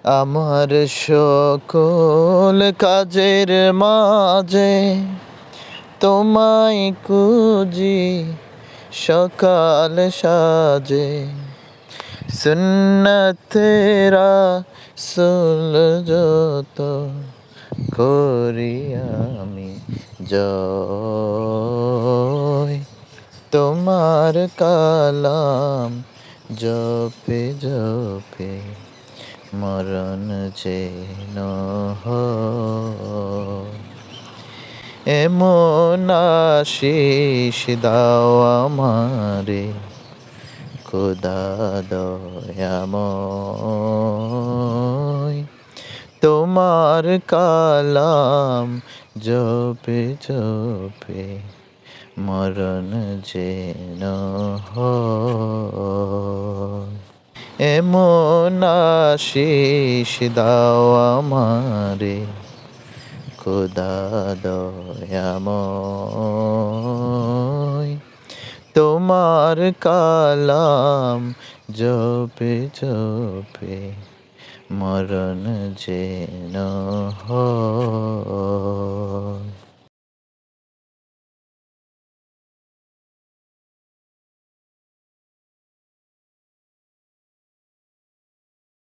আমার সকল কাজের মাঝে তোমায় খুঁজি সকাল সাজে সুন্নতেরা সুল যত করি আমি জয় তোমার কালাম জপে জপে মরণ যেন হয়। এমন আশিস দাও আমারে খোদা দয়াময়, তোমার কালাম জপে জপে মরণ যেন হয়। এমন আশিস দাও আমারে খোদা দয়াময়, তোমার কালাম জপে জপে মরণ যেন হয়।